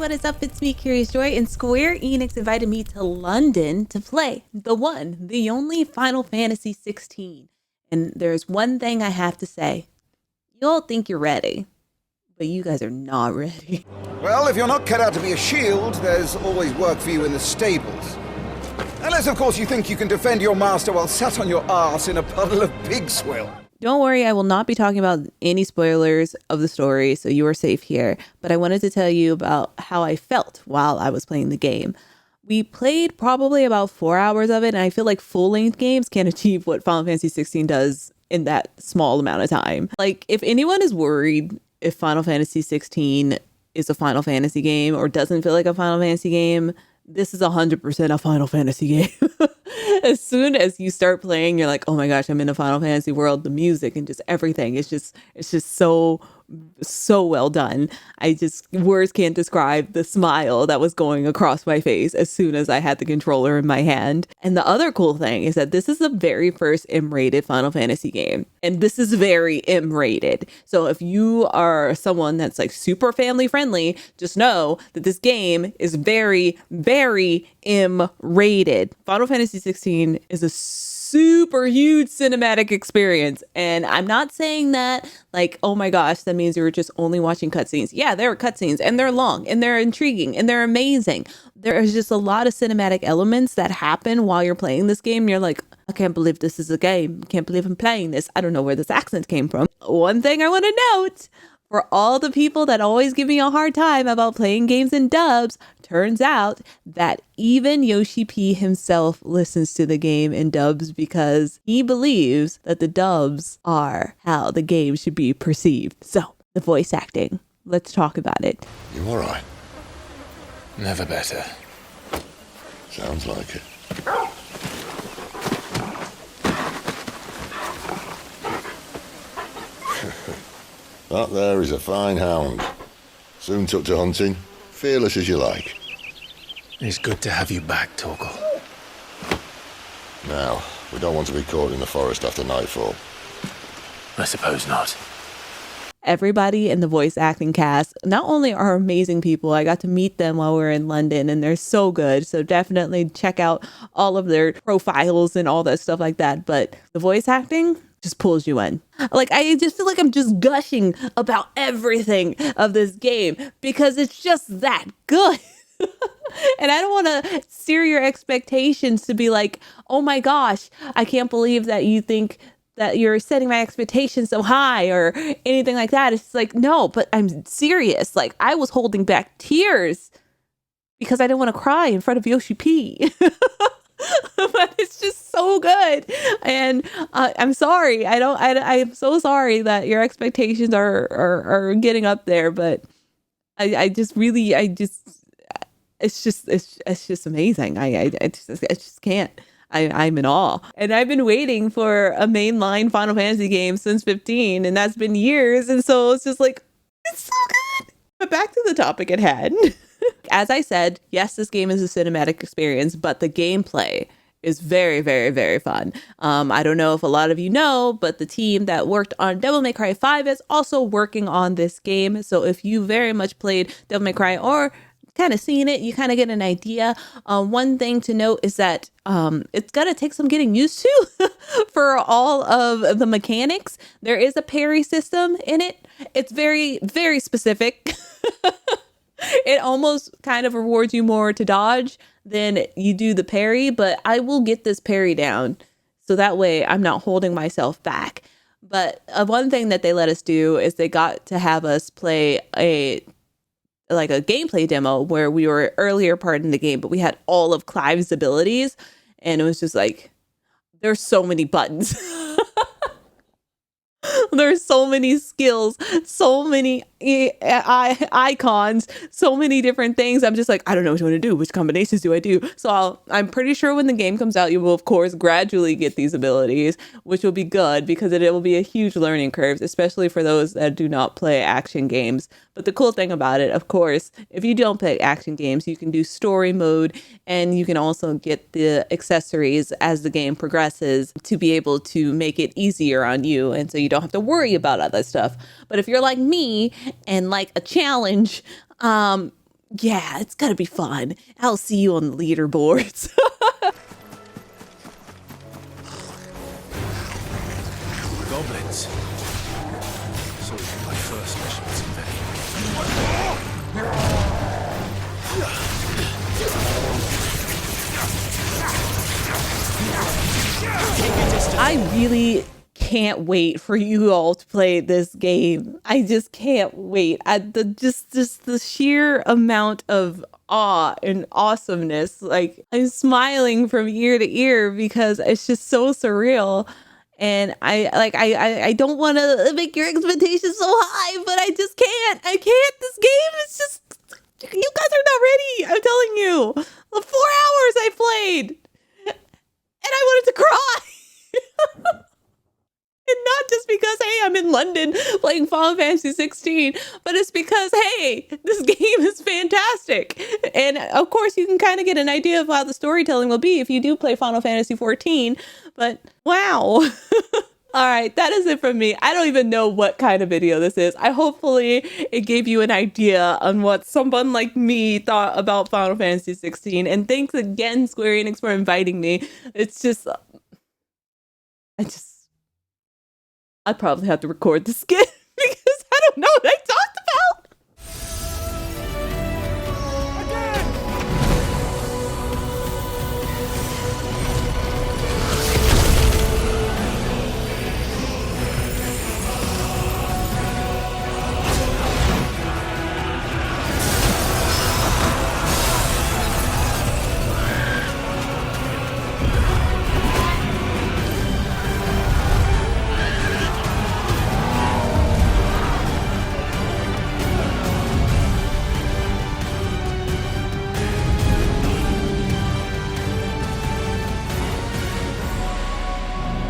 what is up? It's me, Curiousjoi, and Square Enix invited me to London to play the one, the only Final Fantasy XVI. And there's one thing I have to say. You all think you're ready, but you guys are not ready. Well, if you're not cut out to be a shield, there's always work for you in the stables. Unless, of course, you think you can defend your master while sat on your arse in a puddle of pig swill. Don't worry, I will not be talking about any spoilers of the story, so you are safe here. But I wanted to tell you about how I felt while I was playing the game. We played probably about 4 hours of it, and I feel like full-length games can't achieve what Final Fantasy XVI does in that small amount of time. Like, if anyone is worried if Final Fantasy XVI is a Final Fantasy game or doesn't feel like a Final Fantasy game, this is 100% a Final Fantasy game. As soon as you start playing, you're like, oh my gosh, I'm in a Final Fantasy world. The music and just everything. It's just so well done. Words can't describe the smile that was going across my face as soon as I had the controller in my hand. And the other cool thing is that this is the very first M-rated Final Fantasy game. And this is very M-rated. So if you are someone that's like super family friendly, just know that this game is very, very M-rated. Final Fantasy XVI is a super huge cinematic experience. And I'm not saying that like, oh my gosh, that means you were just only watching cutscenes. Yeah, there are cutscenes and they're long and they're intriguing and they're amazing. There is just a lot of cinematic elements that happen while you're playing this game. You're like, I can't believe this is a game. I can't believe I'm playing this. I don't know where this accent came from. One thing I want to note, for all the people that always give me a hard time about playing games in dubs, turns out that even Yoshi P himself listens to the game in dubs because he believes that the dubs are how the game should be perceived. So, the voice acting. Let's talk about it. You all right? Never better. Sounds like it. That there is a fine hound. Soon took to hunting. Fearless as you like. It's good to have you back, Torgal. Now, we don't want to be caught in the forest after nightfall. I suppose not. Everybody in the voice acting cast not only are amazing people, I got to meet them while we were in London and they're so good. So definitely check out all of their profiles and all that stuff like that. But the voice acting just pulls you in. Like, I just feel like I'm just gushing about everything of this game because it's just that good. And I don't want to steer your expectations to be like, oh my gosh, I can't believe that you think that you're setting my expectations so high or anything like that. It's like, no, but I'm serious. Like, I was holding back tears because I didn't want to cry in front of Yoshi P. But it's just so good. And I'm sorry. I'm so sorry that your expectations are getting up there, but it's just amazing. I just can't. I'm in awe. And I've been waiting for a mainline Final Fantasy game since 15, and that's been years. And so it's just like, it's so good. But back to the topic at hand. As I said, yes, this game is a cinematic experience, but the gameplay is very, very, very fun. I don't know if a lot of you know, but the team that worked on Devil May Cry 5 is also working on this game. So if you very much played Devil May Cry or kind of seen it, you kind of get an idea. One thing to note is that it's gonna take some getting used to for all of the mechanics. There is a parry system in it. It's very, very specific. It almost kind of rewards you more to dodge than you do the parry, but I will get this parry down so that way I'm not holding myself back. But one thing that they let us do is they got to have us play a gameplay demo where we were earlier part in the game, but we had all of Clive's abilities, and it was just like, there's so many buttons. There's so many skills, so many icons, so many different things. I'm just like, I don't know what you want to do. Which combinations do I do? So I'm pretty sure when the game comes out, you will, of course, gradually get these abilities, which will be good because it will be a huge learning curve, especially for those that do not play action games. But the cool thing about it, of course, if you don't play action games, you can do story mode, and you can also get the accessories as the game progresses to be able to make it easier on you. And so you don't have to worry about other stuff. But if you're like me and like a challenge, Yeah, it's gonna be fun. I'll see you on the leaderboards. Goblins. So my first mission was in vain. I really can't wait for you all to play this game. I just can't wait. Just the sheer amount of awe and awesomeness. Like, I'm smiling from ear to ear because it's just so surreal. And I don't want to make your expectations so high, but I just can't. I can't. This game is just, you guys are not ready. I'm telling you. The 4 hours I played, and I wanted to cry. And not just because, hey, I'm in London playing Final Fantasy XVI, but it's because, hey, this game is fantastic. And of course, you can kind of get an idea of how the storytelling will be if you do play Final Fantasy XIV. But wow. All right, that is it from me. I don't even know what kind of video this is. Hopefully it gave you an idea on what someone like me thought about Final Fantasy XVI. And thanks again, Square Enix, for inviting me. It's just, I probably have to record this again because I don't know what I